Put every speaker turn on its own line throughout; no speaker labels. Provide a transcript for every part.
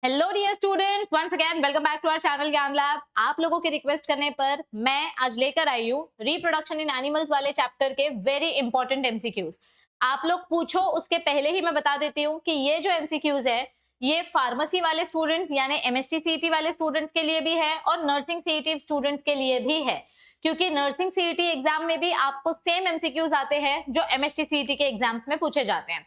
Hello dear students, once again welcome back to our channel Gyan lab. आप लोगों के request करने पर मैं आज लेकर आई हूँ रिप्रोडक्शन इन एनिमल्स वाले चैप्टर के वेरी इंपॉर्टेंट एमसीक्यूज। आप लोग पूछो उसके पहले ही मैं बता देती हूँ कि ये जो एमसीक्यूज है ये फार्मेसी वाले स्टूडेंट्स यानी एमएसटी सीईटी वाले स्टूडेंट्स के लिए भी है और नर्सिंग सीईटी स्टूडेंट्स के लिए भी है, क्योंकि नर्सिंग सीईटी एग्जाम में भी आपको सेम एमसीक्यूज आते हैं जो एमएसटी सीईटी के एग्जाम्स में पूछे जाते हैं।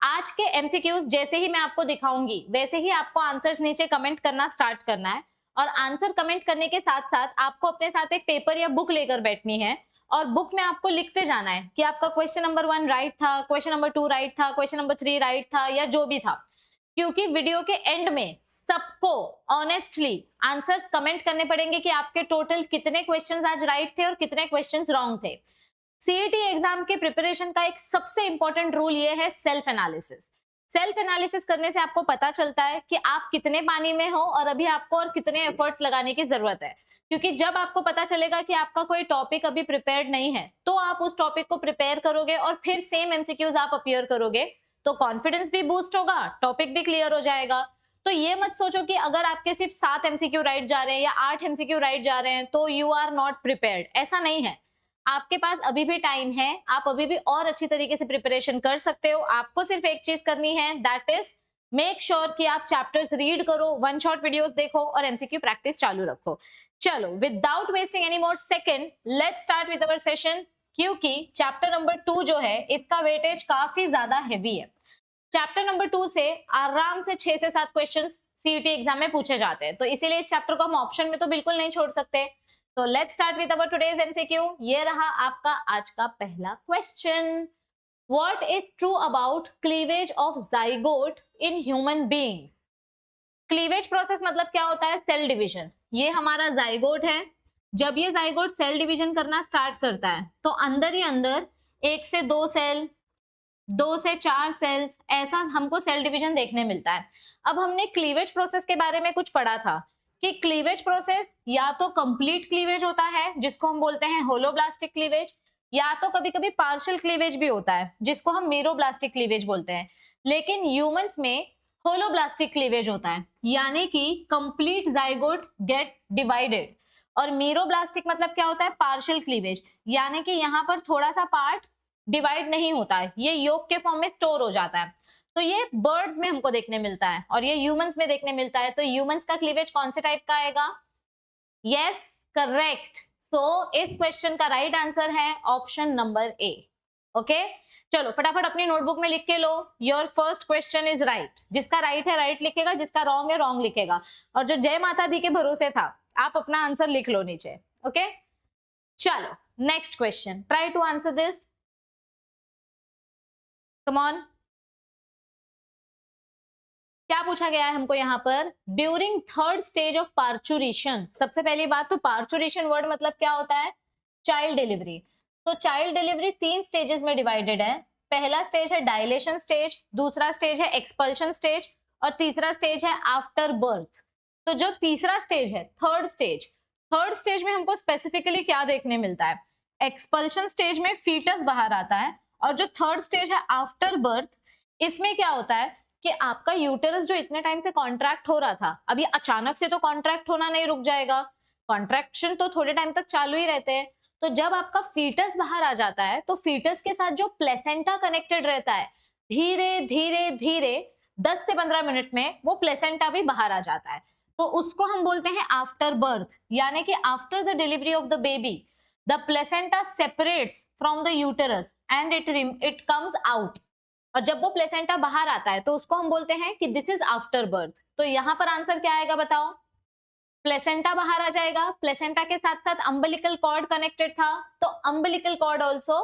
आज के एमसीक्यूज जैसे ही मैं आपको दिखाऊंगी वैसे ही आपको आंसर्स नीचे कमेंट करना स्टार्ट करना है और आंसर कमेंट करने के साथ साथ आपको अपने साथ एक पेपर या बुक लेकर बैठनी है और बुक में आपको लिखते जाना है कि आपका क्वेश्चन नंबर 1 राइट था, क्वेश्चन नंबर 2 राइट था, क्वेश्चन नंबर 3 राइट था या जो भी था, क्योंकि वीडियो के एंड में सबको ऑनेस्टली आंसर्स कमेंट करने पड़ेंगे कि आपके टोटल कितने क्वेश्चंस आज राइट थे और कितने क्वेश्चंस रॉन्ग थे। सीईटी एग्जाम के प्रिपरेशन का एक सबसे इंपॉर्टेंट रूल ये है सेल्फ एनालिसिस। सेल्फ एनालिसिस करने से आपको पता चलता है कि आप कितने पानी में हो और अभी आपको और कितने एफर्ट्स लगाने की जरूरत है, क्योंकि जब आपको पता चलेगा कि आपका कोई टॉपिक अभी प्रिपेयर्ड नहीं है तो आप उस टॉपिक को प्रिपेयर करोगे और फिर सेम एमसीक्यूज आप अपीयर करोगे तो कॉन्फिडेंस भी बूस्ट होगा, टॉपिक भी क्लियर हो जाएगा। तो ये मत सोचो कि अगर आपके सिर्फ 7 एमसीक्यू राइट जा रहे हैं या 8 एमसीक्यू राइट जा रहे हैं तो यू आर नॉट प्रिपेयर्ड, ऐसा नहीं है। आपके पास अभी भी टाइम है, आप अभी भी और अच्छी तरीके से प्रिपरेशन कर सकते हो। आपको सिर्फ एक चीज करनी है, दैट इज मेक श्योर कि आप चैप्टर्स रीड करो, वन शॉट वीडियोस देखो और एमसीक्यू प्रैक्टिस चालू रखो। चलो, without wasting any more second, let's start with our session, क्योंकि चैप्टर नंबर 2 जो है इसका वेटेज काफी ज्यादा हेवी है। चैप्टर नंबर 2 से आराम से 6 से 7 क्वेश्चंस सीईटी एग्जाम में पूछे जाते हैं, तो इसीलिए इस चैप्टर को हम ऑप्शन में तो बिल्कुल नहीं छोड़ सकते। तो let's start with our today's MCQ. ये रहा आपका आज का पहला question. What is true about cleavage of zygote in human beings? Cleavage process मतलब क्या होता है? Cell division. ये हमारा जाइगोट है। जब ये जाइगोट सेल डिवीजन करना स्टार्ट करता है तो अंदर ही अंदर 1 से 2 सेल, 2 से 4 सेल्स, ऐसा हमको सेल डिवीजन देखने मिलता है। अब हमने क्लीवेज प्रोसेस के बारे में कुछ पढ़ा था कि क्लीवेज प्रोसेस या तो कंप्लीट क्लीवेज होता है जिसको हम बोलते हैं होलोब्लास्टिक क्लीवेज, या तो कभी कभी पार्शियल क्लीवेज भी होता है जिसको हम मीरोब्लास्टिक क्लीवेज बोलते हैं। लेकिन ह्यूमंस में होलोब्लास्टिक क्लीवेज होता है, यानी कि कंप्लीट जाइगोट गेट्स डिवाइडेड। और मीरोब्लास्टिक मतलब क्या होता है? पार्शियल क्लीवेज, यानी कि यहाँ पर थोड़ा सा पार्ट डिवाइड नहीं होता है, ये योग के फॉर्म में स्टोर हो जाता है। तो ये बर्ड्स में हमको देखने मिलता है और ये ह्यूमंस में देखने मिलता है। तो ह्यूमंस का क्लीवेज कौन से टाइप का आएगा? Yes, correct. सो इस क्वेश्चन का राइट आंसर है ऑप्शन नंबर ए। ओके, चलो फटाफट अपनी नोटबुक में लिख के लो। Your first question is right. जिसका राइट है राइट लिखेगा, जिसका रॉन्ग है रॉन्ग लिखेगा। और जो जय माता दी के भरोसे था, आप अपना आंसर लिख लो नीचे। ओके, चलो next question, try to answer this, come on. क्या पूछा गया है हमको यहाँ पर? During third stage of parturition. सबसे पहली बात तो पार्चुरेशन वर्ड मतलब क्या होता है? Child delivery. तो चाइल्ड डिलीवरी 3 स्टेजेस में डिवाइडेड है। पहला स्टेज है डायलेशन स्टेज, दूसरा स्टेज है एक्सपल्शन स्टेज और तीसरा स्टेज है आफ्टर बर्थ। तो जो तीसरा स्टेज है, थर्ड स्टेज में हमको स्पेसिफिकली क्या देखने मिलता है? एक्सपल्शन स्टेज में फीटस बाहर आता है और जो थर्ड स्टेज है आफ्टर बर्थ, इसमें क्या होता है कि आपका यूटेरस जो इतने टाइम से कॉन्ट्रैक्ट हो रहा था, अभी अचानक से तो कॉन्ट्रैक्ट होना नहीं रुक जाएगा, कॉन्ट्रैक्शन तो थोड़े टाइम तक चालू ही रहते हैं। तो जब आपका फीटस बाहर आ जाता है तो फीटस के साथ जो प्लेसेंटा कनेक्टेड रहता है, धीरे धीरे धीरे 10 से 15 मिनट में वो प्लेसेंटा भी बाहर आ जाता है। तो उसको हम बोलते हैं आफ्टर बर्थ, यानी कि after the delivery of the baby the placenta separates from the uterus and it comes out. और जब वो प्लेसेंटा बाहर आता है तो उसको हम बोलते हैं कि दिस इज आफ्टर बर्थ। तो यहाँ पर आंसर क्या आएगा बताओ? प्लेसेंटा बाहर आ जाएगा, प्लेसेंटा के साथ साथ अम्बिलिकल कॉर्ड कनेक्टेड था तो umbilical cord also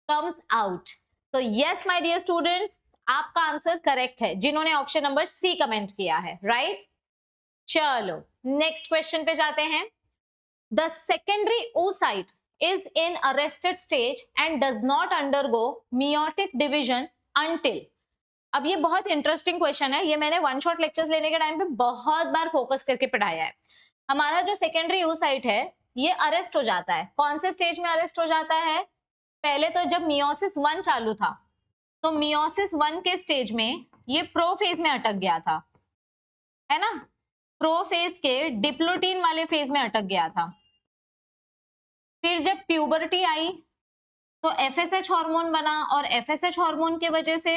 comes out. तो यस माय डियर स्टूडेंट्स, आपका आंसर करेक्ट है जिन्होंने ऑप्शन नंबर सी कमेंट किया है, राइट। चलो नेक्स्ट क्वेश्चन पे जाते हैं। The secondary oocyte is in arrested stage and does not undergo meiotic division until। अब ये बहुत इंटरेस्टिंग क्वेश्चन है, ये मैंने वन शॉट लेक्चर्स लेने के टाइम पे बहुत बार फोकस करके पढ़ाया है। हमारा जो सेकेंडरी oocyte है ये अरेस्ट हो जाता है। कौन से स्टेज में अरेस्ट हो जाता है? पहले तो जब मियोसिस 1 चालू था तो मियोसिस 1 के स्टेज में ये प्रोफेज में अटक गया था, है ना, प्रोफेज के डिप्लोटीन वाले फेज में अटक गया था। फिर जब प्यूबर्टी आई तो एफएसएच हार्मोन बना और एफएसएच हार्मोन के वजह से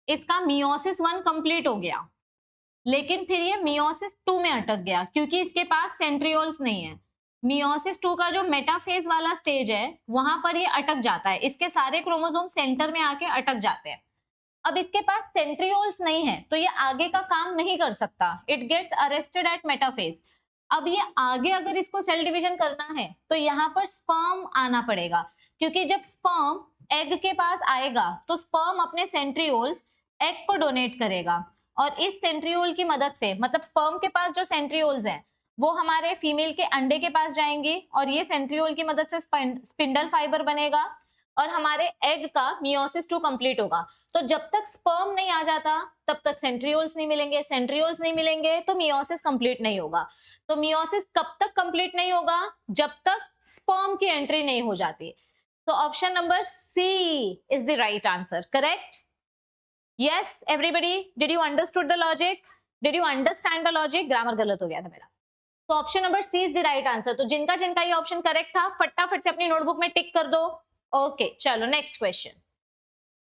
इसका मियोसिस 1 कंप्लीट हो गया, लेकिन फिर ये मियोसिस 2 में अटक गया क्योंकि इसके पास सेंट्रियोल्स नहीं है। मियोसिस 2 का जो मेटाफेज वाला स्टेज है वहां पर ये अटक जाता है, इसके सारे क्रोमोसोम सेंटर में आके अटक जाते हैं। अब इसके पास सेंट्रियोल्स नहीं है तो ये आगे का काम नहीं कर सकता, it gets arrested at metaphase. अब ये आगे अगर इसको सेल डिवीजन करना है तो यहाँ पर स्पर्म आना पड़ेगा, क्योंकि जब स्पर्म एग के पास आएगा तो स्पर्म अपने सेंट्रियोल्स एग को डोनेट करेगा और इस सेंट्रियोल की मदद से, मतलब स्पर्म के पास जो सेंट्रियोल्स हैं वो हमारे फीमेल के अंडे के पास जाएंगे और ये सेंट्रियोल की मदद से स्पिंडल फाइबर बनेगा और हमारे एग का मियोसिस 2 कंप्लीट होगा। तो जब तक स्पर्म नहीं आ जाता तब तक सेंट्रियोल्स नहीं मिलेंगे, सेंट्रियोल्स नहीं मिलेंगे तो मियोसिस कंप्लीट नहीं होगा। तो मियोसिस कब तक कंप्लीट नहीं होगा? जब तक स्पर्म की एंट्री नहीं हो जाती। तो option number C is the right answer, correct? Yes everybody, did you understood the logic? Did you understand the logic? Grammar गलत हो गया था मेरा। तो option number C is the right answer. तो जिनका जिनका ये ऑप्शन करेक्ट था फटाफट से अपनी नोटबुक में टिक कर दो। ओके चलो नेक्स्ट क्वेश्चन।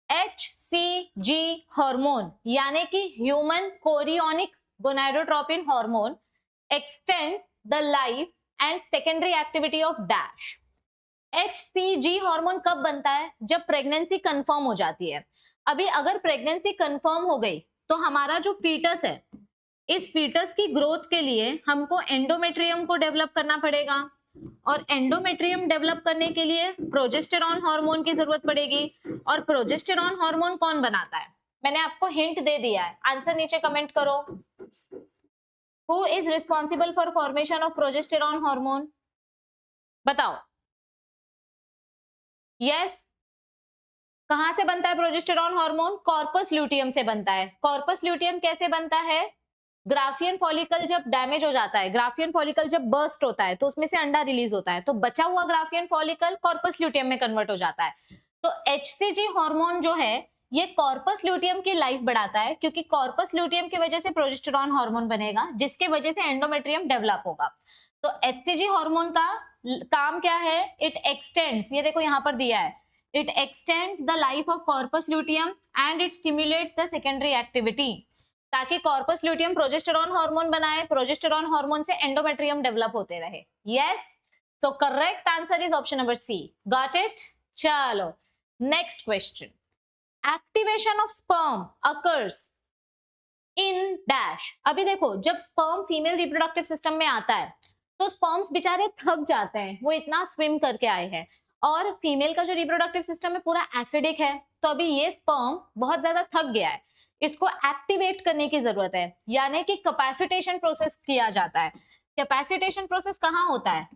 HCG हार्मोन यानी कि human chorionic gonadotropin hormone x tends the life and secondary activity of dash. HCG hormone कब बनता है? जब प्रेगनेंसी कंफर्म हो जाती है। अभी अगर प्रेगनेंसी कंफर्म हो गई तो हमारा जो फीटस है, इस फीटस की ग्रोथ के लिए हमको एंडोमेट्रियम को डेवलप करना पड़ेगा और एंडोमेट्रियम डेवलप करने के लिए प्रोजेस्टेरॉन हार्मोन की जरूरत पड़ेगी। और प्रोजेस्टेरॉन हार्मोन कौन बनाता है? मैंने आपको हिंट दे दिया है, आंसर नीचे कमेंट करो। Who is responsible for formation of progesterone hormone? बताओ। यस, कहां से बनता है प्रोजेस्टेरॉन हार्मोन? कॉर्पस ल्यूटियम से बनता है। कॉर्पस ल्यूटियम कैसे बनता है? ग्राफियन फॉलिकल जब डैमेज हो जाता है, ग्राफियन फॉलिकल जब बर्स्ट होता है तो उसमें से अंडा रिलीज होता है, तो बचा हुआ ग्राफियन फॉलिकल कॉर्पस ल्यूटियम में कन्वर्ट हो जाता है। तो HCG हार्मोन जो है ये कॉर्पस ल्यूटियम की लाइफ बढ़ाता है, क्योंकि कॉर्पस ल्यूटियम की वजह से प्रोजेस्टेरॉन हार्मोन बनेगा जिसके वजह से एंडोमेट्रियम डेवलप होगा। तो HCG हार्मोन का काम क्या है? इट एक्सटेंड्स, ये देखो यहाँ पर दिया है, it extends the life of corpus luteum and it stimulates the secondary activity, ताकि कॉर्पस ल्यूटियम प्रोजेस्टेरॉन हार्मोन बनाए, प्रोजेस्टेरॉन हार्मोन से एंडोमेट्रियम डेवलप होते रहे। Yes, so correct answer is option number C. Got it? चलो next question. Activation of sperm occurs in dash. अभी देखो, जब sperm female reproductive system में आता है तो स्पर्म्स बेचारे थक जाते हैं, वो इतना स्विम करके आए हैं और फीमेल का जो रिप्रोडक्टिव सिस्टम है पूरा एसिडिक है, तो अभी ये स्पर्म बहुत ज्यादा थक गया है, इसको एक्टिवेट करने की जरूरत है, यानी कि कैपेसिटेशन प्रोसेस किया जाता है। कैपेसिटेशन प्रोसेस कहाँ होता है?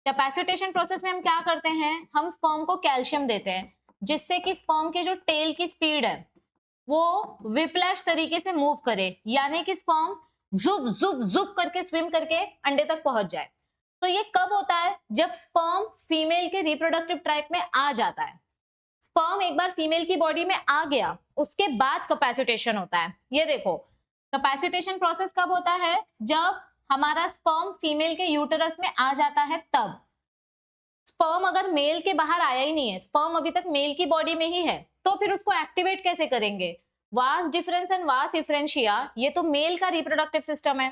कैपेसिटेशन प्रोसेस में हम क्या करते हैं? हम स्पर्म को कैल्शियम देते हैं जिससे कि स्पर्म के जो टेल की स्पीड है वो विप्लैश तरीके से मूव करे, यानी कि स्पर्म जुब जुब जुब करके स्विम करके अंडे तक पहुंच जाए। तो ये कब होता है? जब स्पर्म फीमेल के रिप्रोडक्टिव ट्रैक्ट में आ जाता है। स्पर्म एक बार फीमेल की बॉडी में आ गया उसके बाद कैपेसिटेशन होता है। ये देखो, कैपेसिटेशन प्रोसेस कब होता है? जब हमारा स्पर्म फीमेल के यूटेरस में आ जाता है तब। स्पर्म अगर मेल के बाहर आया ही नहीं है, स्पर्म अभी तक मेल की बॉडी में ही है, तो फिर उसको एक्टिवेट कैसे करेंगे? वास डिफरेंस एंड वास डिफरेंशिया, ये तो मेल का रिप्रोडक्टिव सिस्टम है,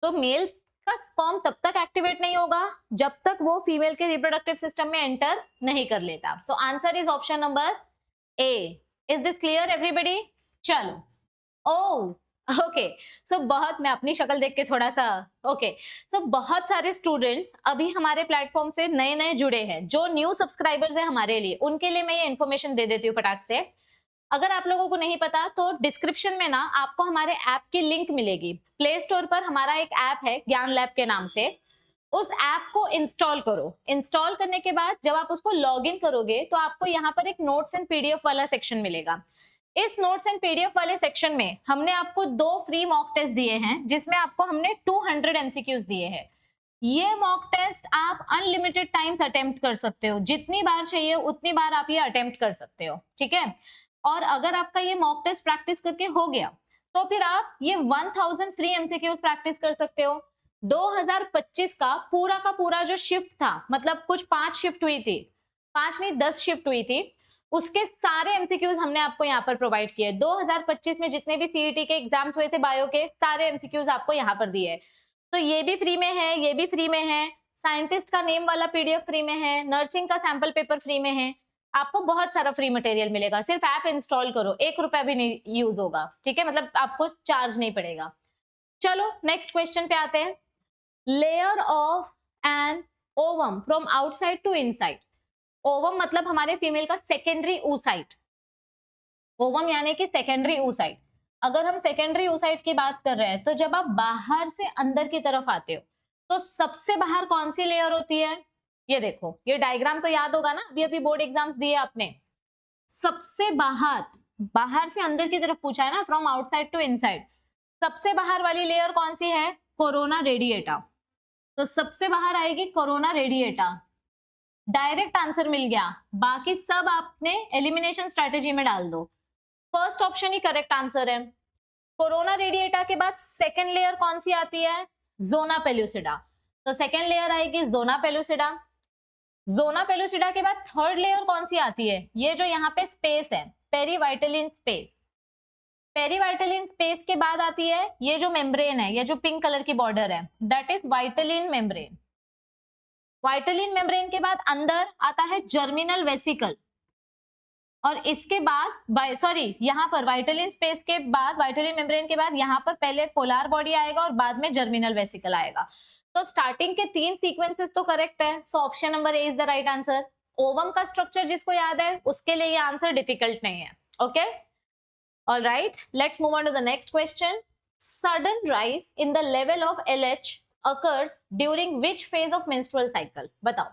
तो मेल का स्पर्म तब तक एक्टिवेट नहीं होगा जब तक वो फीमेल के रिप्रोडक्टिव सिस्टम में एंटर नहीं कर लेता। So answer is option number A. Is this clear everybody? चलो, ओह ओके, सो बहुत, मैं अपनी शक्ल देख के थोड़ा सा ओके, सो बहुत सारे स्टूडेंट्स अभी हमारे प्लेटफॉर्म से नए नए जुड़े हैं, जो न्यू सब्सक्राइबर्स है हमारे लिए, उनके लिए मैं ये इन्फॉर्मेशन दे देती हूँ फटाक से। अगर आप लोगों को नहीं पता तो डिस्क्रिप्शन में ना आपको हमारे ऐप की लिंक मिलेगी। प्ले स्टोर पर हमारा एक ऐप है ज्ञान लैब के नाम से, उस ऐप को इंस्टॉल करो। इंस्टॉल करने के बाद जब आप उसको लॉग इन करोगे तो आपको यहाँ पर एक नोट्स एंड पीडीएफ वाला सेक्शन मिलेगा। इस नोट्स एंड पीडीएफ वाले सेक्शन में हमने आपको 2 फ्री मॉक टेस्ट दिए हैं, जिसमें आपको हमने 200 एमसीक्यूज दिए हैं। ये मॉक टेस्ट आप अनलिमिटेड टाइम्स अटेम्प्ट कर सकते हो, जितनी बार चाहिए उतनी बार आप ये अटेम्प्ट कर सकते हो, ठीक है। और अगर आपका ये मॉक टेस्ट प्रैक्टिस करके हो गया तो फिर आप ये 1000 फ्री एमसीक्यूज प्रैक्टिस कर सकते हो। 2025 का पूरा जो शिफ्ट था, मतलब कुछ 5 शिफ्ट हुई थी, 5 नहीं 10 शिफ्ट हुई थी, उसके सारे एमसीक्यूज हमने आपको यहाँ पर प्रोवाइड किए। 2025 में जितने भी सीईटी के एग्जाम्स हुए थे बायो के, सारे एमसीक्यूज आपको यहाँ पर दिए। तो ये भी फ्री में है, ये भी फ्री में है, साइंटिस्ट का नेम वाला पीडीएफ फ्री में है, नर्सिंग का सैंपल पेपर फ्री में है। आपको बहुत सारा फ्री मटेरियल मिलेगा, सिर्फ ऐप इंस्टॉल करो, 1 रुपया भी नहीं यूज होगा, ठीक है, मतलब आपको चार्ज नहीं पड़ेगा। चलो नेक्स्ट क्वेश्चन पे आते हैं। Layer of an ovum from outside to inside. Ovum मतलब हमारे फीमेल का सेकेंडरी oocyte, ओवम यानी कि सेकेंडरी oocyte। अगर हम सेकेंडरी oocyte की बात कर रहे हैं, तो जब आप बाहर से अंदर की तरफ आते हो, तो सबसे बाहर कौन सी लेयर होती है? ये देखो, ये डायग्राम तो याद होगा ना, अभी बोर्ड एग्जाम्स दिए आपने। सबसे बाहर से अंदर की तरफ पूछा है ना, फ्रॉम आउटसाइड टू इनसाइड। सबसे बाहर वाली लेयर कौन सी है? Corona radiata. तो सबसे बाहर आएगी कोरोना रेडिएटा। डायरेक्ट आंसर मिल गया, बाकी सब आपने एलिमिनेशन स्ट्रेटेजी में डाल दो। फर्स्ट ऑप्शन ही करेक्ट आंसर है। कोरोना रेडिएटा के बाद सेकेंड लेयर कौन सी आती है? Zona pellucida. तो सेकेंड लेयर आएगी जोना पेल्यूसिडा। जोना पेल्यूसिडा के बाद थर्ड लेयर कौन सी आती है? ये जो यहाँ पे स्पेस है, पेरीवाइटलिन स्पेस। पेरीवाइटलिन स्पेस के बाद आती है ये जो मेम्ब्रेन है, ये जो पिंक कलर की बॉर्डर है, that is vitelline membrane. Vitelline membrane के बाद अंदर आता है जर्मिनल वेसिकल, और इसके बाद सॉरी यहाँ पर वाइटलिन स्पेस के बाद, वाइटलिन मेम्ब्रेन के बाद यहाँ पर पहले पोलर बॉडी आएगा और बाद में जर्मिनल वेसिकल आएगा। तो स्टार्टिंग के 3 सीक्वेंसेस तो करेक्ट है, so option number A is the right answer. Ovum का स्ट्रक्चर जिसको याद है उसके लिए ये आंसर डिफिकल्ट नहीं है। Okay, alright, let's move on to the next question. Sudden rise in the level of LH occurs during which phase of menstrual cycle? बताओ।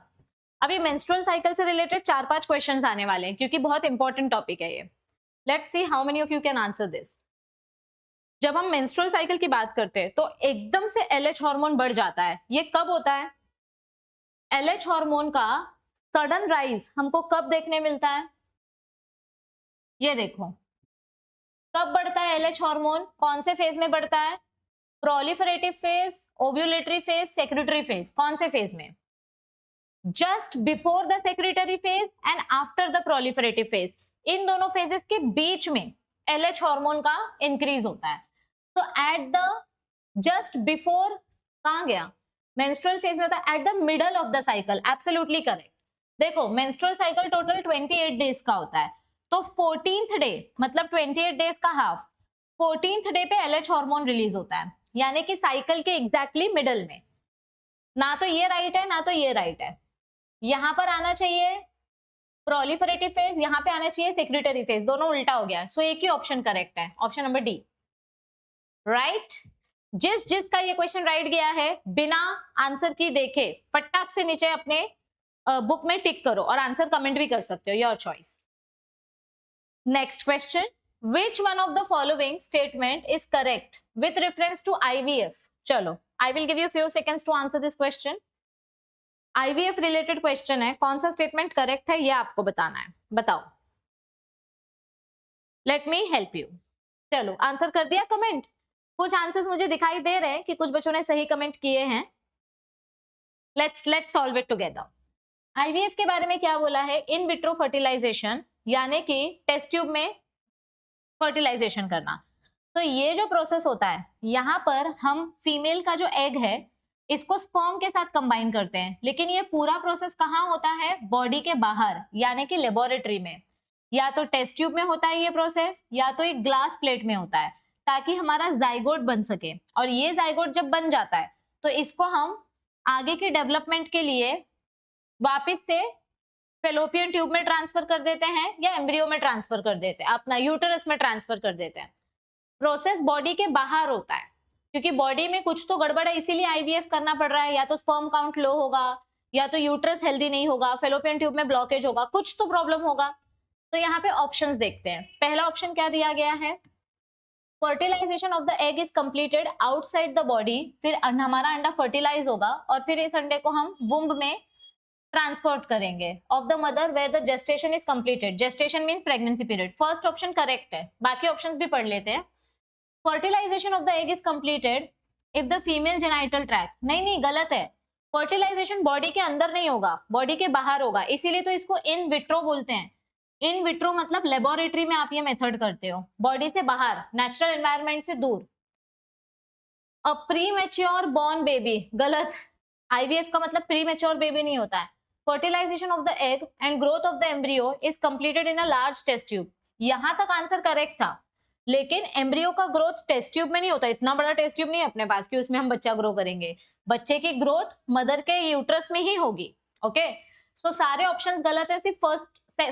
अभी menstrual cycle से रिलेटेड 4-5 क्वेश्चंस आने वाले हैं, क्योंकि बहुत इंपॉर्टेंट टॉपिक है ये। Let's see how many of you can answer this. जब हम menstrual cycle की बात करते हैं तो एकदम से LH हार्मोन बढ़ जाता है, ये कब होता है? LH हार्मोन का सडन राइज हमको कब देखने मिलता है? ये देखो, कब बढ़ता है LH हार्मोन? कौन से फेज में बढ़ता है? Proliferative phase, ovulatory phase, secretory phase, कौन से फेज में? Just before the secretory phase and after the proliferative phase, इन दोनों फेजेस के बीच में LH हार्मोन का इंक्रीज होता है। तो एट द जस्ट बिफोर, कहां गया? मेंस्ट्रुअल फेज में होता है at the middle of the cycle. Absolutely correct. देखो, मेंस्ट्रुअल साइकिल टोटल 28 डेज का होता है, तो 14th डे मतलब 28 डेज का हाफ, 14th डे पे LH हार्मोन रिलीज होता है, यानी कि साइकिल के एग्जैक्टली मिडल में। ना तो ये राइट है ना तो ये राइट है। यहां पर आना चाहिए प्रोलिफरेटिव फेज, यहाँ पे आना चाहिए सेक्रेटरी फेज, दोनों उल्टा हो गया। सो एक ही ऑप्शन करेक्ट है, ऑप्शन नंबर डी, राइट। जिसका ये क्वेश्चन राइट गया है, बिना आंसर की देखे फटाक से नीचे अपने बुक में टिक करो, और आंसर कमेंट भी कर सकते हो, your choice. Next question, Which one of the following statement is correct with reference to IVF? चलो, I will give you few seconds to answer this question. IVF related question है, कौन सा statement correct है ये आपको बताना है, बताओ। Let me help you. चलो, आंसर कर दिया कमेंट? कुछ आंसर्स मुझे दिखाई दे रहे हैं कि कुछ बच्चों ने सही कमेंट किए हैं। Let's solve it together. IVF के बारे में क्या बोला है? इन विट्रो फर्टिलाइजेशन, यानी कि टेस्ट ट्यूब में फर्टिलाइजेशन करना। तो ये जो प्रोसेस होता है, यहाँ पर हम फीमेल का जो एग है इसको स्पर्म के साथ कंबाइन करते हैं, लेकिन ये पूरा प्रोसेस कहाँ होता है? बॉडी के बाहर, यानी कि लेबोरेटरी में। या तो टेस्ट ट्यूब में होता है ये प्रोसेस, या तो एक ग्लास प्लेट में होता है, ताकि हमारा जाइगोट बन सके। और ये जाइगोट जब बन जाता है तो इसको हम आगे के डेवलपमेंट के लिए वापिस से फेलोपियन ट्यूब में ट्रांसफर कर देते हैं, या एम्ब्रियो में ट्रांसफर कर देते हैं, अपना यूटेरस में ट्रांसफर कर देते हैं। प्रोसेस बॉडी के बाहर होता है, क्योंकि बॉडी में कुछ तो गड़बड़ है, इसीलिए IVF करना पड़ रहा है। या तो स्पर्म काउंट लो होगा, या तो यूटेरस हेल्दी नहीं होगा, फेलोपियन ट्यूब में ब्लॉकेज होगा, कुछ तो प्रॉब्लम होगा। तो यहाँ पे ऑप्शंस देखते हैं। पहला ऑप्शन क्या दिया गया है? Fertilisation of the egg is completed outside the body, फिर हमारा अंडा फर्टिलाइज होगा और फिर इस अंडे को हम वुम्ब में ट्रांसपोर्ट करेंगे of the mother where the gestation is completed. Gestation means pregnancy period. First option correct है, बाकी ऑप्शंस भी पढ़ लेते हैं। Fertilisation of the egg is completed if the female genital tract, नहीं गलत है, फर्टिलाइजेशन बॉडी के अंदर नहीं होगा, बॉडी के बाहर होगा, इसीलिए तो इसको इन विट्रो बोलते हैं। इन विट्रो मतलब लेबोरेटरी में आप ये मेथड करते हो, बॉडी से बाहर, नेचुरल एनवायरनमेंट से दूर। अ प्रीमेच्योर बॉर्न बेबी, गलत, आईवीएफ का मतलब प्रीमेच्योर बेबी नहीं होता है। Fertilisation of the egg and growth of the embryo is completed in a large test tube, यहां तक आंसर करेक्ट था, लेकिन एम्ब्रियो का ग्रोथ टेस्ट ट्यूब में नहीं होता, इतना बड़ा टेस्ट ट्यूब नहीं है अपने पास कि उसमें हम बच्चा ग्रो करेंगे, बच्चे की ग्रोथ मदर के यूट्रस में ही होगी। ओके, सो सारे ऑप्शंस गलत है, सिर्फ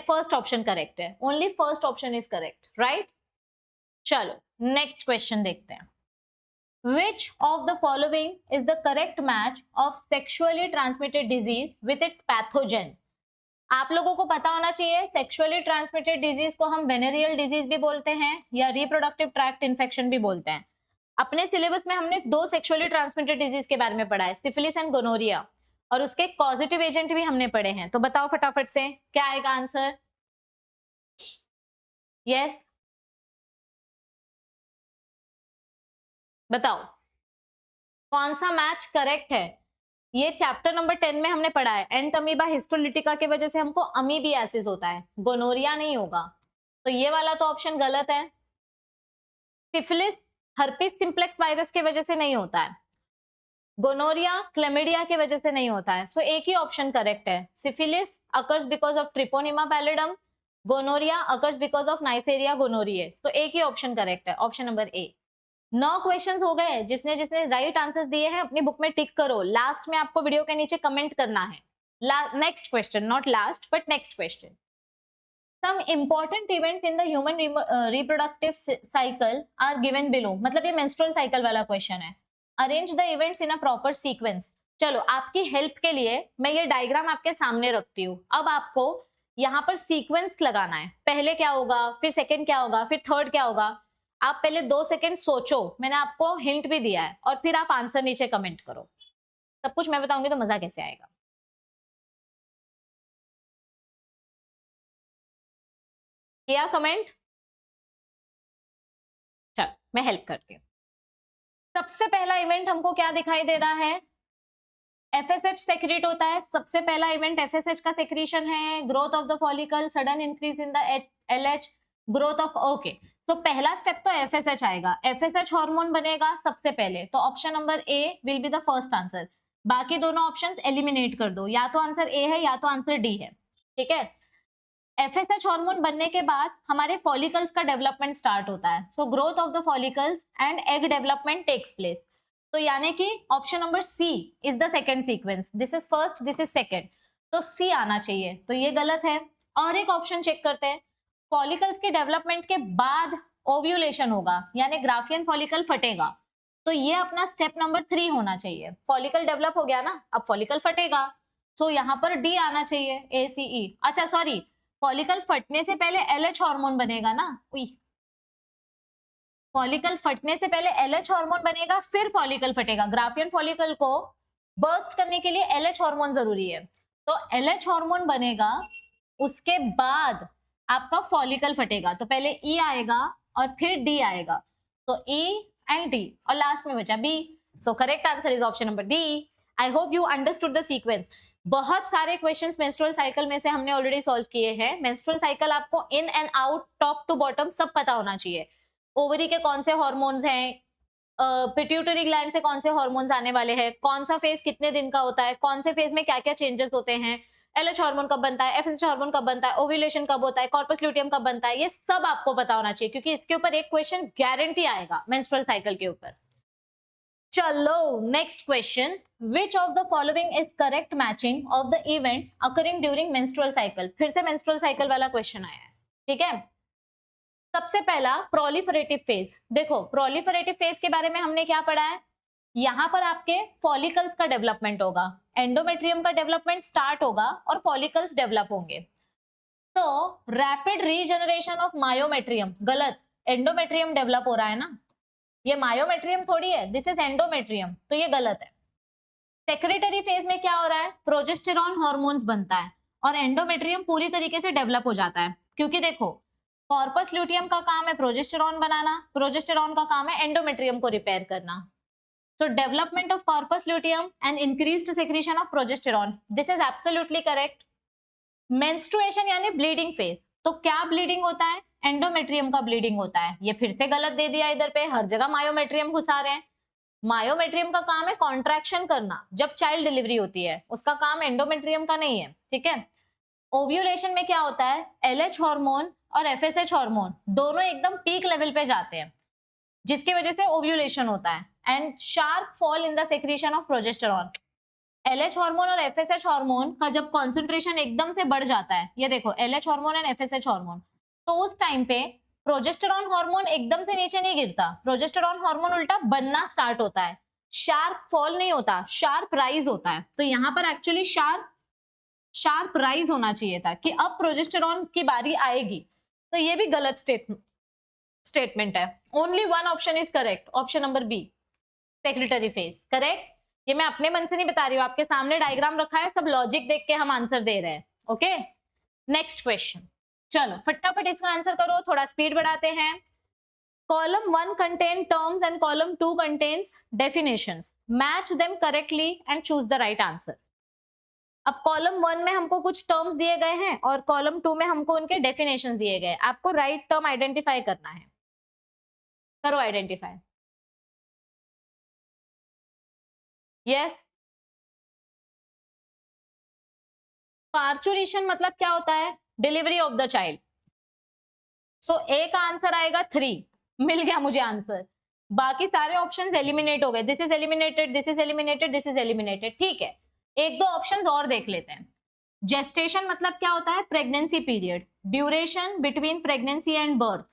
फर्स्ट ऑप्शन करेक्ट है, only first option is correct, right. चलो नेक्स्ट क्वेश्चन देखते हैं। Which of the following is the correct match of sexually transmitted disease with its pathogen? आप लोगों को पता होना चाहिए, सेक्सुअली ट्रांसमिटेड डिजीज को हम वेनेरियल डिजीज भी बोलते हैं या रिप्रोडक्टिव ट्रैक्ट इन्फेक्शन भी बोलते हैं। अपने सिलेबस में हमने 2 सेक्सुअली ट्रांसमिटेड डिजीज के बारे में पढ़ा है, सिफिलिस एंड गोनोरिया, और उसके कॉजेटिव एजेंट भी हमने पढ़े हैं। तो बताओ फटाफट से क्या आएगा आंसर। यस, बताओ कौन सा मैच करेक्ट है। ये चैप्टर नंबर 10 में हमने पढ़ा है, एंटमीबा हिस्टोलिटिका की वजह से हमको अमीबियासिस होता है, गोनोरिया नहीं होगा, तो ये वाला तो ऑप्शन गलत है। सिफिलिस हर्पिस सिंप्लेक्स वायरस की वजह से नहीं होता है, गोनोरिया क्लेमिडिया की वजह से नहीं होता है, सो एक ही ऑप्शन करेक्ट है। Syphilis occurs because of treponema pallidum, gonorrhoea occurs because of neisseria gonorrhoeae, तो एक ही ऑप्शन करेक्ट है, ऑप्शन नंबर ए। 9 क्वेश्चंस हो गए, जिसने जिसने राइट आंसर दिए हैं अपनी बुक में टिक करो, लास्ट में आपको वीडियो के नीचे कमेंट करना है। Next question, not last but next question. Some important events in the human reproductive cycle are given below, मतलब ये मेंस्ट्रुअल साइकिल वाला क्वेश्चन है। Arrange the events in a proper sequence. चलो आपकी हेल्प के लिए मैं ये डायग्राम आपके सामने रखती हूँ, अब आपको यहाँ पर सीक्वेंस लगाना है, पहले क्या होगा, फिर सेकेंड क्या होगा, फिर थर्ड क्या होगा। आप पहले 2 सेकेंड सोचो, मैंने आपको हिंट भी दिया है, और फिर आप आंसर नीचे कमेंट करो। सब कुछ मैं बताऊंगी तो मजा कैसे आएगा। किया कमेंट? चल मैं हेल्प करती हूँ। सबसे पहला इवेंट हमको क्या दिखाई दे रहा है, एफएसएच सेक्रेट होता है। सबसे पहला इवेंट एफएसएच का सेक्रीशन है, growth of the follicle, sudden increase in the LH, growth of, okay, तो पहला स्टेप तो एफएसएच आएगा, एफएसएच हार्मोन बनेगा सबसे पहले, तो option number A will be the first answer. बाकी दोनों ऑप्शंस एलिमिनेट कर दो, या तो आंसर ए है या तो आंसर डी है, ठीक है। एफएसएच हार्मोन बनने के बाद हमारे फॉलिकल्स का डेवलपमेंट स्टार्ट होता है, so growth of the follicles and egg development takes place, तो यानी कि option number C is the second sequence, this is first this is second, तो सी आना चाहिए, तो ये गलत है। और एक ऑप्शन चेक करते हैं, फॉलिकल्स के डेवलपमेंट के बाद ओव्यूलेशन होगा, यानी ग्राफियन फॉलिकल फटेगा, तो ये अपना स्टेप नंबर 3 होना चाहिए। फॉलिकल डेवलप हो गया ना, अब फॉलिकल फटेगा, तो यहाँ पर डी आना चाहिए, ACE। अच्छा सॉरी, फॉलिकल फटने से पहले LH हार्मोन बनेगा ना, फॉलिकल फटने से पहले LH हार्मोन बनेगा, फिर फॉलिकल फटेगा। ग्राफियन फॉलिकल को बर्स्ट करने के लिए LH हार्मोन जरूरी है, तो LH हार्मोन बनेगा, उसके बाद आपका फॉलिकल फटेगा, तो पहले E आएगा और फिर D आएगा, तो E एंड D, और लास्ट में बचा B, so correct answer is option number D। I hope you understood the sequence. बहुत सारे क्वेश्चंस मेंस्ट्रुअल साइकिल में से हमने ऑलरेडी सॉल्व किए हैं। मेंस्ट्रुअल साइकिल आपको in and out, top to bottom सब पता होना चाहिए। ओवरी के कौन से हार्मोन्स हैं, पिट्यूटरी ग्लैंड से कौन से हार्मोन्स आने वाले हैं, कौन सा फेज कितने दिन का होता है, कौन से फेज में क्या क्या चेंजेस होते हैं, LH हार्मोन कब बनता है, FSH हार्मोन कब बनता है, ओव्यूलेशन कब होता है, कॉर्पस ल्यूटियम कब बनता है, ये सब आपको पता होना चाहिए, क्योंकि इसके ऊपर एक क्वेश्चन गारंटी आएगा मेंस्ट्रुअल साइकिल के ऊपर। चलो next question, which of the following is correct matching of the events occurring during menstrual cycle. फिर से मेंस्ट्रुअल साइकिल वाला क्वेश्चन आया है, ठीक है। सबसे पहला प्रोलिफरेटिव फेज, देखो प्रोलिफरेटिव फेज के बारे में हमने क्या पढ़ा है, यहाँ पर आपके फॉलिकल्स का डेवलपमेंट होगा, एंडोमेट्रियम का डेवलपमेंट स्टार्ट होगा और फॉलिकल्स डेवलप होंगे। तो रैपिड रीजनरेशन ऑफ मायोमेट्रियम, गलत, एंडोमेट्रियम डेवलप हो रहा है ना, ये मायोमेट्रियम थोड़ी है, दिस इज एंडोमेट्रियम, तो ये गलत है। सेक्रेटरी फेज में क्या हो रहा है, प्रोजेस्टेरॉन हार्मोन्स बनता है और एंडोमेट्रियम पूरी तरीके से डेवलप हो जाता है, क्योंकि देखो कॉर्पस ल्यूटियम का काम है प्रोजेस्टेरॉन बनाना, प्रोजेस्टेरॉन का काम है एंडोमेट्रियम को रिपेयर करना. So development of corpus luteum and increased secretion of progesterone. This is absolutely correct. Menstruation यानी bleeding phase. तो क्या bleeding होता है? एंडोमेट्रियम का bleeding होता है. ये फिर से गलत दे दिया इधर पे, हर जगह मायोमेट्रियम घुसा रहे हैं. मायोमेट्रियम का काम है कॉन्ट्रैक्शन करना जब चाइल्ड डिलीवरी होती है, उसका काम एंडोमेट्रियम का नहीं है. ठीक है. ओव्यूलेशन में क्या होता है? LH हार्मोन और FSH हार्मोन दोनों एकदम पीक लेवल पे जाते हैं, जिसकी वजह से ओव्यूलेशन होता है. And sharp fall in the secretion of progesterone. LH hormone और FSH हार्मोन का जब कॉन्सेंट्रेशन एकदम से बढ़ जाता है, ये देखो LH hormone and FSH hormone, तो उस टाइम पे प्रोजेस्टेरॉन हार्मोन एकदम से नीचे नहीं गिरता, प्रोजेस्टेरॉन हार्मोन उल्टा बनना स्टार्ट होता है. शार्प फॉल नहीं होता, शार्प राइज होता है. तो यहाँ पर एक्चुअली शार्प राइज होना चाहिए था कि अब प्रोजेस्टेरॉन की बारी आएगी. तो ये भी गलत स्टेटमेंट है. Only one option is correct, option number B, secretory phase. Correct. ये मैं अपने मन से नहीं बता रही हूँ, आपके सामने डायग्राम रखा है, सब लॉजिक देख के हम आंसर दे रहे हैं. ओके. Next question. चलो फटाफट इसका आंसर करो, थोड़ा स्पीड बढ़ाते हैं. Column 1 contain terms and column 2 contains definitions. Match them correctly and choose the right answer. अब कॉलम 1 में हमको कुछ टर्म्स दिए गए हैं और कॉलम 2 में हमको उनके डेफिनेशन दिए गए. आपको राइट टर्म आइडेंटिफाई करना है. करो आइडेंटिफाई. यस. पार्चुरेशन मतलब क्या होता है? Delivery of the child. So A का आंसर आएगा 3. मिल गया मुझे आंसर. बाकी सारे ऑप्शंस एलिमिनेट हो गए. This is eliminated, this is eliminated, this is eliminated. ठीक है. एक दो ऑप्शंस और देख लेते हैं. जेस्टेशन मतलब क्या होता है? Pregnancy period, duration between pregnancy and birth.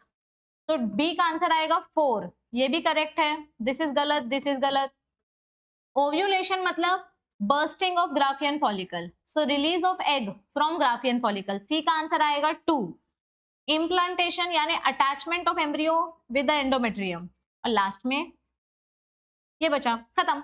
तो बी का आंसर आएगा 4. ये भी करेक्ट है. दिस इज गलत, दिस इज गलत. ओव्यूलेशन मतलब bursting of graafian follicle, so release of egg from graafian follicle. C का आंसर आएगा 2. इम्प्लांटेशन यानी attachment of embryo with the endometrium. और लास्ट में ये बचा, खत्म.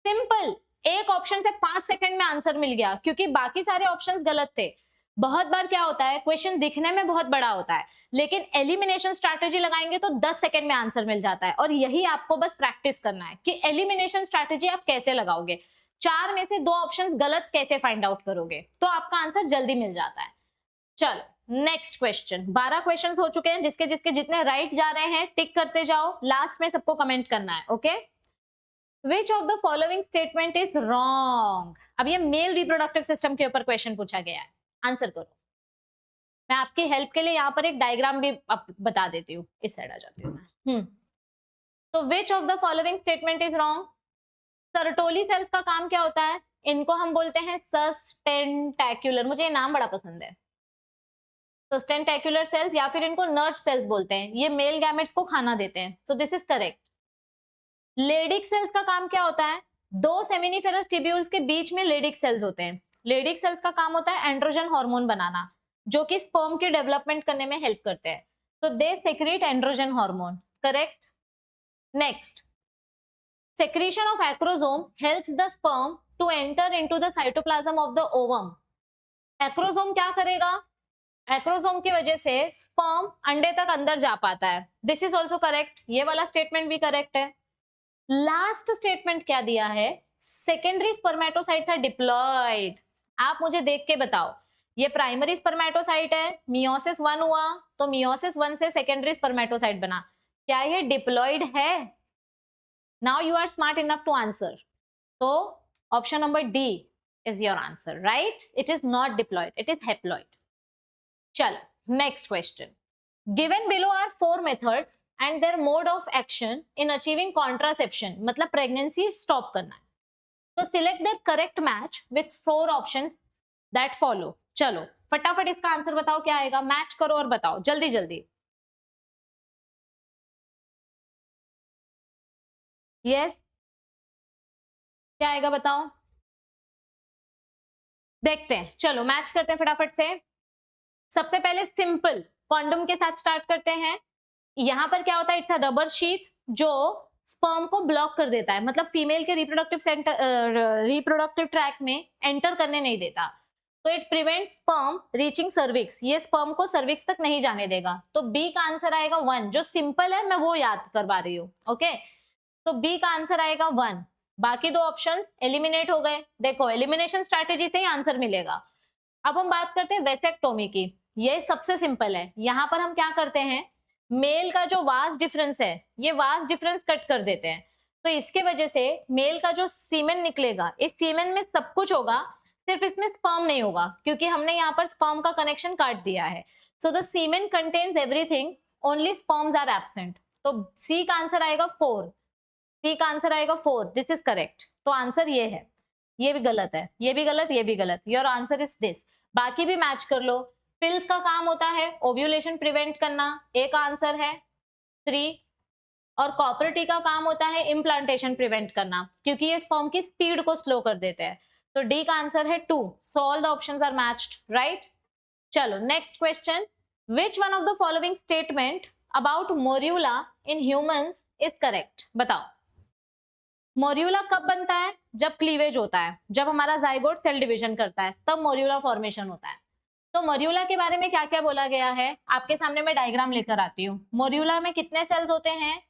सिंपल. एक ऑप्शन से 5 सेकंड में आंसर मिल गया, क्योंकि बाकी सारे ऑप्शंस गलत थे. बहुत बार क्या होता है, क्वेश्चन दिखने में बहुत बड़ा होता है, लेकिन एलिमिनेशन स्ट्रैटेजी लगाएंगे तो 10 सेकंड में आंसर मिल जाता है. और यही आपको बस प्रैक्टिस करना है कि एलिमिनेशन स्ट्रैटेजी आप कैसे लगाओगे. 4 में से 2 ऑप्शंस गलत कैसे फाइंड आउट करोगे, तो आपका आंसर जल्दी मिल जाता है. चलो नेक्स्ट क्वेश्चन. 12 क्वेश्चन हो चुके हैं. जिसके जिसके जितने राइट जा रहे हैं टिक करते जाओ. लास्ट में सबको कमेंट करना है. Okay. Which of the following statement is wrong? अब ये मेल रिप्रोडक्टिव सिस्टम के ऊपर क्वेश्चन पूछा गया है. आंसर करो. मैं आपकी हेल्प के लिए यहाँ पर एक डायग्राम भी बता देती हूँ. इस साइड आ जाती हूँ मैं. तो which of the following statement is wrong? Sertoli cells का काम क्या होता है? इनको हम बोलते हैं सस्टेंटैक्युलर. मुझे ये नाम बड़ा पसंद है, सस्टेंटैक्युलर सेल्स, या फिर इनको नर्स सेल्स बोलते हैं. ये मेल गैमेट्स को खाना देते हैं. सो this is correct. Leydig cells का काम क्या होता है? 2 सेमिनिफेरस टिब्यूल्स के बीच में लेडिक सेल्स होते हैं. लेडिक सेल्स का काम होता है एंड्रोजन हार्मोन बनाना, जो कि स्पर्म की डेवलपमेंट करने में हेल्प करते हैं. तो they secrete androgen hormone. Correct. Next. Secretion of acrosome helps the sperm to enter into the cytoplasm of the ovum. Acrosome क्या करेगा? एक्रोसोम की वजह से स्पर्म अंडे तक अंदर जा पाता है. This is also correct. ये वाला स्टेटमेंट भी करेक्ट है. लास्ट स्टेटमेंट क्या दिया है? Secondary spermatocytes are diploid. आप मुझे देख के बताओ. ये प्राइमरी स्पर्मेटोसाइट है, मियोसिस 1 हुआ तो मियोसिस 1 से सेकेंडरी स्पर्मेटोसाइट बना. क्या ये डिप्लॉयड है? Now you are smart enough to answer. तो option number D is your answer. Right. It is not diploid, it is haploid. चलो next question. Given below are 4 methods and their mode of action in achieving contraception, मतलब pregnancy stop करना है. तो select the correct match with 4 options that follow. चलो फटाफट इसका answer बताओ. क्या आएगा? मैच करो और बताओ जल्दी जल्दी. यस. क्या आएगा बताओ. देखते हैं. चलो मैच करते हैं फटाफट से. सबसे पहले सिंपल कॉन्डम के साथ स्टार्ट करते हैं. यहां पर क्या होता है? इट्स अ रबर शीट जो स्पर्म को ब्लॉक कर देता है, मतलब फीमेल के रिप्रोडक्टिव ट्रैक में एंटर करने नहीं देता. तो it prevents sperm reaching cervix, ये स्पर्म को सर्विक्स तक नहीं जाने देगा। तो बी का आंसर आएगा 1, जो सिंपल है मैं वो याद करवा रही हूँ। ओके, तो बी का आंसर आएगा 1। बाकी दो ऑप्शंस एलिमिनेट हो गए। देखो एलिमिनेशन स्ट्रैटेजी से ही आंसर मिलेगा। अब हम बात करते हैं वेसेक्टोमी की। ये सबसे सिंपल है। यहाँ पर हम क्या करते हैं, मेल का जो वास डिफरेंस है, ये वास डिफरेंस कट कर देते हैं। तो इसके वजह से मेल का जो सीमेन निकलेगा, इस सीमेन में सब कुछ होगा, सिर्फ इसमें स्पर्म नहीं होगा, क्योंकि हमने यहाँ पर स्पर्म का कनेक्शन काट दिया है। So the semen contains everything, only sperms are absent. तो सी का आंसर आएगा 4। सी का आंसर आएगा 4। This is correct. तो आंसर ये है। ये भी गलत है, ये भी गलत, ये भी गलत। Your answer is this. बाकी भी मैच कर लो। पिल्स का काम होता है ओव्यूलेशन प्रिवेंट करना, ए का आंसर है 3। और कॉपर टी का काम होता है इम्प्लांटेशन प्रिवेंट करना, क्योंकि ये स्पर्म की स्पीड को स्लो कर देते हैं। तो डी का आंसर है 2। So all the options are matched, right. चलो next question. Which one of the following statement about morula in humans is correct? बताओ। मोर्यूला कब बनता है? जब क्लीवेज होता है, जब हमारा जाइगोट सेल डिवीजन करता है, तब मोर्यूला फॉर्मेशन होता है। तो मोर्यूला के बारे में क्या क्या बोला गया है, आपके सामने मैं डायग्राम लेकर आती हूँ। मोर्यूला में कितने सेल्स होते हैं?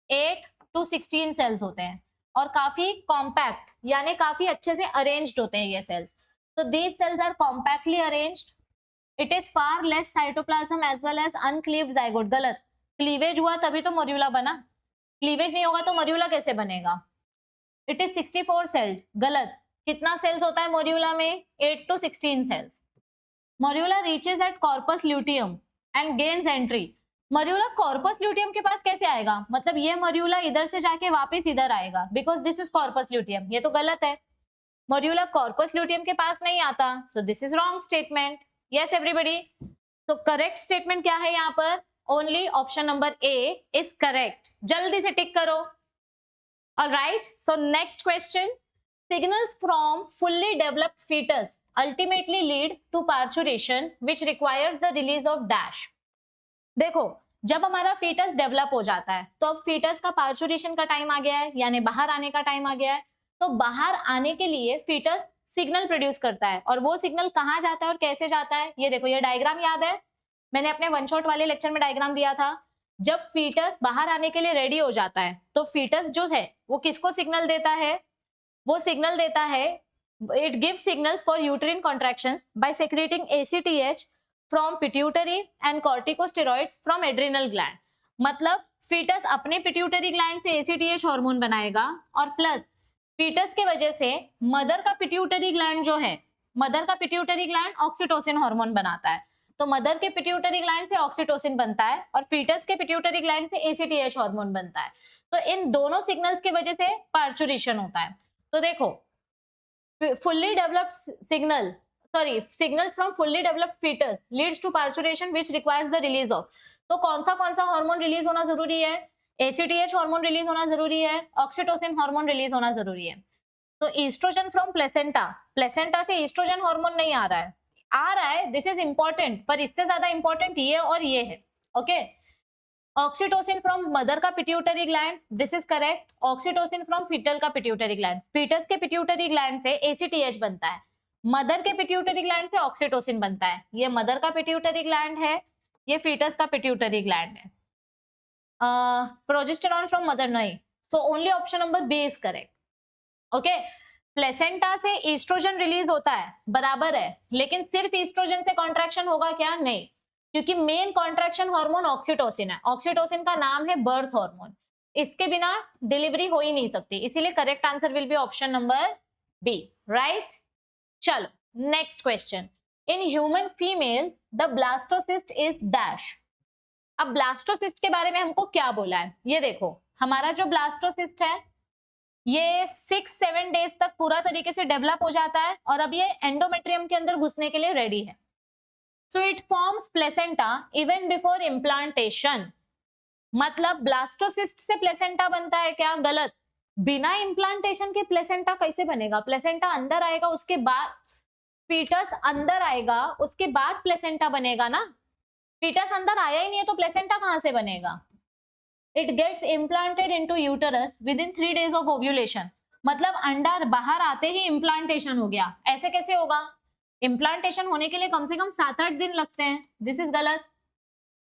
8 to 16 सेल्स होते हैं, और काफी कॉम्पैक्ट, यानी काफी अच्छे से अरेंज्ड होते हैं ये सेल्स। तो these cells are compactly arranged. It is far less cytoplasm as well as uncleaved zygote. गलत। क्लीवेज हुआ तभी तो मोर्यूला बना, क्लीवेज नहीं होगा तो मोर्यूला कैसे बनेगा? It is 64 sailed. गलत। कितना सेल्स होता है मोर्यूला में? 8 to 16 cells. Morula reaches at corpus luteum and gains entry. Morula corpus luteum के पास कैसे आएगा? मतलब ये मोर्यूला इधर से जाके वापस इधर आएगा, because this is corpus luteum. ये तो गलत है। मोर्यूला कॉर्पस ल्यूटियम के पास नहीं आता, so this is wrong statement. Yes everybody. तो करेक्ट स्टेटमेंट क्या है यहाँ पर? Only option number A is correct. जल्दी से टिक करो। Alright, so next question. Signals from fully developed foetus ultimately lead to parturition which requires the release of dash। देखो, जब हमारा फीटस डेवलप हो जाता है तो अब फीटस का पार्चुरेशन का टाइम आ गया है, यानी बाहर आने का टाइम आ गया है। तो बाहर आने के लिए फीटस सिग्नल प्रोड्यूस करता है, और वो सिग्नल कहाँ जाता है और कैसे जाता है? ये देखो, ये डायग्राम याद है, मैंने अपने वन शॉट वाले लेक्चर में डायग्राम दिया था। जब फीटस बाहर आने के लिए रेडी हो जाता है तो फीटस जो है वो किसको सिग्नल देता है? वो सिग्नल देता है, it gives signals for uterine contractions by secreting ACTH from pituitary and corticosteroids from adrenal gland। मतलब फीटस अपने पिट्यूटरी ग्लैंड से ACTH हार्मोन बनाएगा, और प्लस फीटस के वजह से मदर का पिट्यूटरी ग्लैंड जो है, मदर का पिट्यूटरी ग्लैंड ऑक्सीटोसिन हार्मोन बनाता है। तो मदर के पिट्यूटरी ग्लैंड से ऑक्सीटोसिन बनता है और फीटस के पिट्यूटरी ग्लैंड से ACTH हार्मोन बनता है। तो इन दोनों सिग्नल्स की वजह से पार्चुरेशन होता है। तो देखो, fully developed signals from fully developed fetus leads to parturition which requires the release of। तो कौन सा हार्मोन रिलीज होना जरूरी है? ACTH हार्मोन रिलीज होना जरूरी है, ऑक्सीटोसिन हार्मोन रिलीज होना जरूरी है। तो ईस्ट्रोजन फ्रॉम प्लेसेंटा, प्लेसेंटा से ईस्ट्रोजन हार्मोन नहीं आ रहा है, दिस इज इंपॉर्टेंट, पर इससे ज्यादा इंपॉर्टेंट ये और ये है। ओके, ऑक्सीटोसिन फ्रॉम मदर का pituitary gland, this is correct. Oxytocin from foetal का पिट्यूटरी ग्लैंड, फीटस के पिट्यूटरी ग्लैंड से ACTH बनता है, मदर के पिट्यूटरी ग्लैंड से ऑक्सीटोसिन बनता है। ये मदर का पिट्यूटरी ग्लैंड है, ये फीटस का पिट्यूटरी ग्लैंड है। प्रोजेस्टेरॉन फ्रॉम मदर नहीं, so only option number B is correct. Okay, placenta से ईस्ट्रोजन रिलीज होता है, बराबर है, लेकिन सिर्फ ईस्ट्रोजन से कॉन्ट्रैक्शन होगा क्या? नहीं, क्योंकि मेन कॉन्ट्रैक्शन हार्मोन ऑक्सीटोसिन है। ऑक्सीटोसिन का नाम है बर्थ हार्मोन, इसके बिना डिलीवरी हो ही नहीं सकती, इसीलिए correct answer will be option number B, right. चलो next question. In human female the blastocyst is dash. अब ब्लास्टोसिस्ट के बारे में हमको क्या बोला है? ये देखो, हमारा जो ब्लास्टोसिस्ट है ये 6-7 डेज तक पूरा तरीके से डेवलप हो जाता है, और अब ये एंडोमेट्रियम के अंदर घुसने के लिए रेडी है। So it forms placenta even before implantation। मतलब ब्लास्टोसिस्ट से प्लेसेंटा बनता है क्या? गलत। बिना इम्प्लांटेशन के प्लेसेंटा कैसे बनेगा? प्लेसेंटा अंदर आएगा, उसके बाद फीटस अंदर आएगा, उसके बाद प्लेसेंटा बनेगा ना। फीटस अंदर आया ही नहीं है तो प्लेसेंटा कहां से बनेगा? It gets implanted into uterus within 3 days of ovulation. मतलब अंडा बाहर आते ही इम्प्लांटेशन हो गया, ऐसे कैसे होगा? इम्प्लांटेशन होने के लिए कम से कम 7-8 दिन लगते हैं. दिस इज गलत.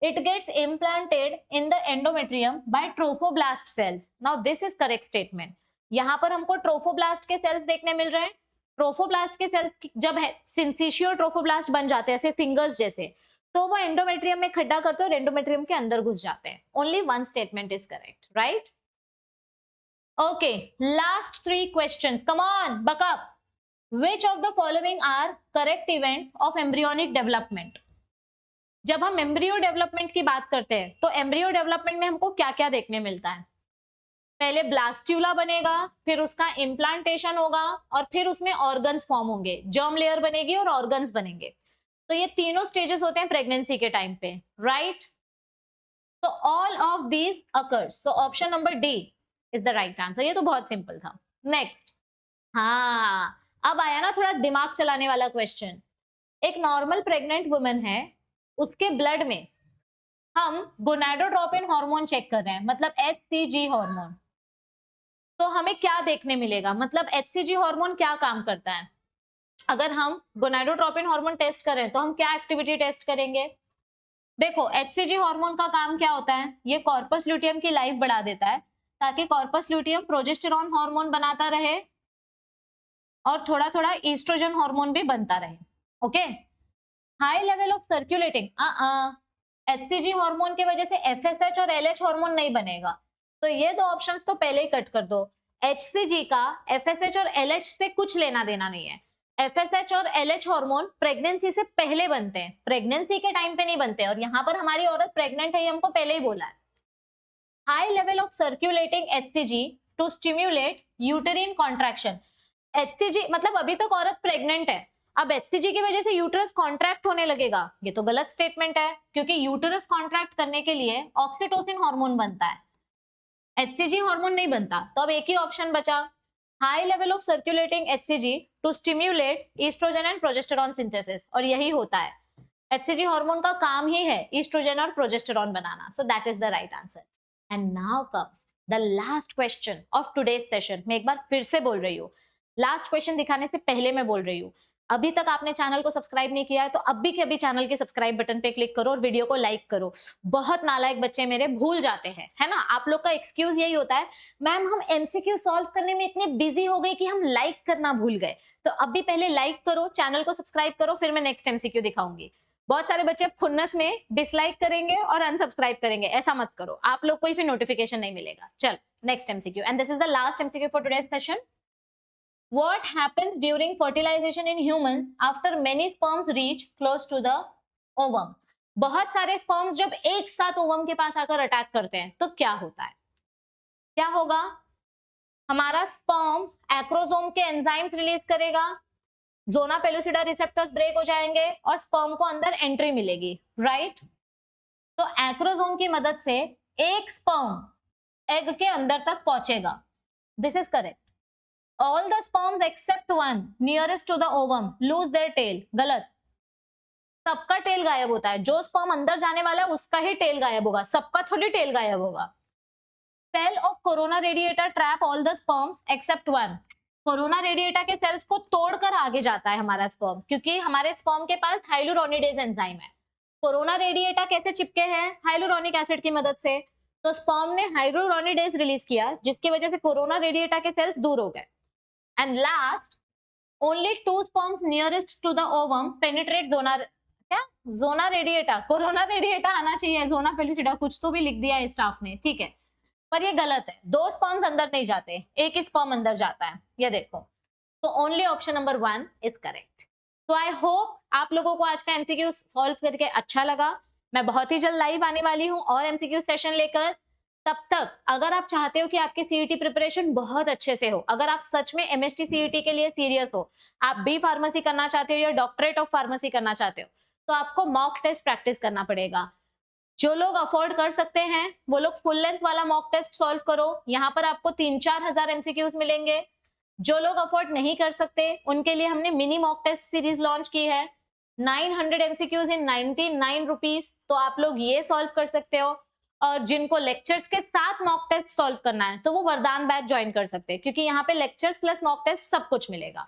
It gets implanted in the endometrium by trophoblast cells. Now this is correct statement. यहाँ पर हमको ट्रोफोब्लास्ट के सेल्स देखने मिल रहे हैं. ट्रोफोब्लास्ट के सेल्स जब है सिंसिशियो ट्रोफोब्लास्ट बन जाते हैं ऐसे फिंगर्स जैसे, तो वो एंडोमेट्रियम में खड्डा करते हैं और एंडोमेट्रियम के अंदर घुस जाते हैं. Only one statement is correct, right? Okay, last 3 questions. Come on, buck up. Which of the following are correct events of embryonic development? जब हम एम्ब्रियो डेवलपमेंट की बात करते हैं तो एम्ब्रियो डेवलपमेंट में हमको क्या क्या देखने मिलता है? पहले ब्लास्ट्यूला बनेगा, फिर उसका इम्प्लांटेशन होगा और फिर उसमें ऑर्गन्स फॉर्म होंगे, जर्म लेयर बनेगी और ऑर्गन्स बनेंगे. तो ये तीनों स्टेजेस होते हैं प्रेगनेंसी के टाइम पे, राइट? तो all of these occurs. So option number D is the right answer. ये तो बहुत सिंपल था. नेक्स्ट, हाँ अब आया ना थोड़ा दिमाग चलाने वाला क्वेश्चन. एक नॉर्मल प्रेग्नेंट वुमेन है, उसके ब्लड में हम गोनाडोट्रोपिन हार्मोन चेक कर रहे हैं, मतलब HCG हार्मोन. तो हमें क्या देखने मिलेगा? मतलब HCG हार्मोन क्या काम करता है? अगर हम गोनाडोट्रोपिन हार्मोन टेस्ट करें तो हम क्या एक्टिविटी टेस्ट करेंगे? देखो, HCG हार्मोन का काम क्या होता है? ये कॉर्पस ल्यूटियम की लाइफ बढ़ा देता है ताकि कॉर्पस ल्यूटियम प्रोजेस्टेरॉन हार्मोन बनाता रहे और थोड़ा थोड़ा ईस्ट्रोजन हार्मोन भी बनता रहे. Okay, high level of circulating, HCG hormone की वजह से FSH और LH हार्मोन नहीं बनेगा. तो ये दो ऑप्शंस तो पहले ही कट कर दो. HCG का FSH और LH से कुछ लेना देना नहीं है. FSH और LH हार्मोन प्रेगनेंसी से पहले बनते हैं, प्रेगनेंसी के टाइम पे नहीं बनते. और यहाँ पर हमारी औरत प्रेग्नेंट है, ये हमको पहले ही बोला है. High level of circulating HCG to stimulate uterine contraction. HCG मतलब अभी तक औरत प्रेग्नेंट है, अब HCG की वजह से यूटरस कॉन्ट्रैक्ट होने लगेगा. ये तो गलत स्टेटमेंट है, क्योंकि यूटरस कॉन्ट्रैक्ट करने के लिए ऑक्सीटोसिन हार्मोन बनता है, HCG हार्मोन नहीं बनता. तो अब एक ही ऑप्शन बचा, high level of circulating HCG to stimulate estrogen and progesterone synthesis. और यही होता है, HCG हार्मोन का काम ही है ईस्ट्रोजन और progesterone banana. So that is the right answer. And now comes the last question of today's session. मैं एक बार फिर से बोल रही हूँ, लास्ट क्वेश्चन दिखाने से पहले मैं बोल रही हूँ, अभी तक आपने चैनल को सब्सक्राइब नहीं किया है तो अभी के अभी चैनल के सब्सक्राइब बटन पे क्लिक करो और वीडियो को लाइक करो. बहुत नालायक बच्चे मेरे भूल जाते हैं, है ना? आप लोग का एक्सक्यूज यही होता है, मैम हम एमसीक्यू सॉल्व करने में इतने बिजी हो गए कि हम लाइक करना भूल गए. तो अभी पहले लाइक करो, चैनल को सब्सक्राइब करो, फिर मैं नेक्स्ट एमसीक्यू दिखाऊंगी. बहुत सारे बच्चे खुन्नस में डिसलाइक करेंगे और अनसब्सक्राइब करेंगे. ऐसा मत करो, आप लोग को ही फिर नोटिफिकेशन नहीं मिलेगा. चल next MCQ, and this is the last MCQ for today's session. What happens during fertilization in humans after many sperms reach close to the ovum? बहुत सारे स्पर्म्स जब एक साथ ओवम के पास आकर अटैक करते हैं तो क्या होता है? क्या होगा? हमारा स्पर्म एक्रोसोम के एंजाइम्स रिलीज करेगा, जोना पेलुसिडा रिसेप्टर्स ब्रेक हो जाएंगे और स्पर्म को अंदर एंट्री मिलेगी, राइट? तो एक्रोसोम की मदद से एक स्पर्म एग के अंदर तक पहुंचेगा. This is correct. All the sperms except one nearest to the ovum lose their tail. गलत. सबका टेल गायब होता है. जो स्पर्म अंदर जाने वाला है उसका ही टेल गायब होगा, सबका थोड़ी टेल गायब होगा. Cell of corona radiata trap all the sperms except one. Corona radiata के सेल्स को तोड़कर आगे जाता है हमारा स्पर्म, क्योंकि हमारे स्पर्म के पास हाइलुरोनिडेज एंजाइम है. कोरोना रेडिएटा कैसे चिपके हैं? हाइलुरोनिक एसिड की मदद से. तो स्पर्म ने हाइलुरोनिडेज रिलीज किया, जिसकी वजह से कोरोना रेडिएटा के सेल्स दूर हो गए. And last, only 2 sperms nearest to the ovum penetrate zona radiata. Corona radiata आना चाहिए, जोना पेलुसिडा कुछ तो भी लिख दिया है स्टाफ ने, ठीक है, पर ये गलत है. 2 स्पर्म्स अंदर नहीं जाते, एक ही स्पर्म अंदर जाता है, ये देखो. तो only option number 1 is correct. तो आई होप आप लोगों को आज का एमसीक्यू सॉल्व करके अच्छा लगा. मैं बहुत ही जल्द लाइव आने वाली हूँ और एमसीक्यू सेशन लेकर. तब तक अगर आप चाहते हो कि आपकी सीईटी प्रिपरेशन बहुत अच्छे से हो, अगर आप सच में एमएसटी सीईटी के लिए सीरियस हो, आप बी फार्मेसी करना चाहते हो या डॉक्टरेट ऑफ फार्मेसी करना चाहते हो, तो आपको मॉक टेस्ट प्रैक्टिस करना पड़ेगा. जो लोग अफोर्ड कर सकते हैं वो लोग फुल लेंथ वाला मॉक टेस्ट सॉल्व करो. यहाँ पर आपको 3-4 हजार एमसीक्यूज मिलेंगे. जो लोग अफोर्ड नहीं कर सकते उनके लिए हमने mini mock test series launch की है, 900 एमसीक्यूज इन 99 रुपीज. तो आप लोग ये सॉल्व कर सकते हो. और जिनको लेक्चर्स के साथ मॉक टेस्ट सॉल्व करना है तो वो वरदान बैच ज्वाइन कर सकते हैं, क्योंकि यहाँ पे लेक्चर्स प्लस मॉक टेस्ट सब कुछ मिलेगा.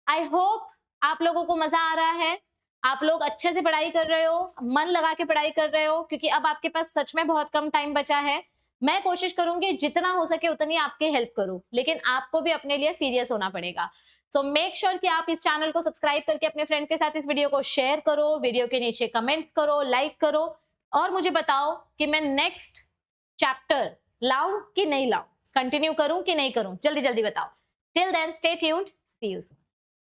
आई होप आप लोगों को मजा आ रहा है, आप लोग अच्छे से पढ़ाई कर रहे हो, मन लगा के पढ़ाई कर रहे हो, क्योंकि अब आपके पास सच में बहुत कम टाइम बचा है। मैं कोशिश करूंगी जितना हो सके उतनी आपकी हेल्प करूं, लेकिन आपको भी अपने लिए सीरियस होना पड़ेगा। सो मेक श्योर कि आप इस चैनल को सब्सक्राइब करके अपने फ्रेंड्स के साथ इस वीडियो को शेयर करो, वीडियो के नीचे कमेंट करो, लाइक करो, और मुझे बताओ कि मैं नेक्स्ट चैप्टर लाऊं कि नहीं लाऊं, कंटिन्यू करूं कि नहीं करूं, जल्दी जल्दी बताओ। Till then stay tuned, see you soon.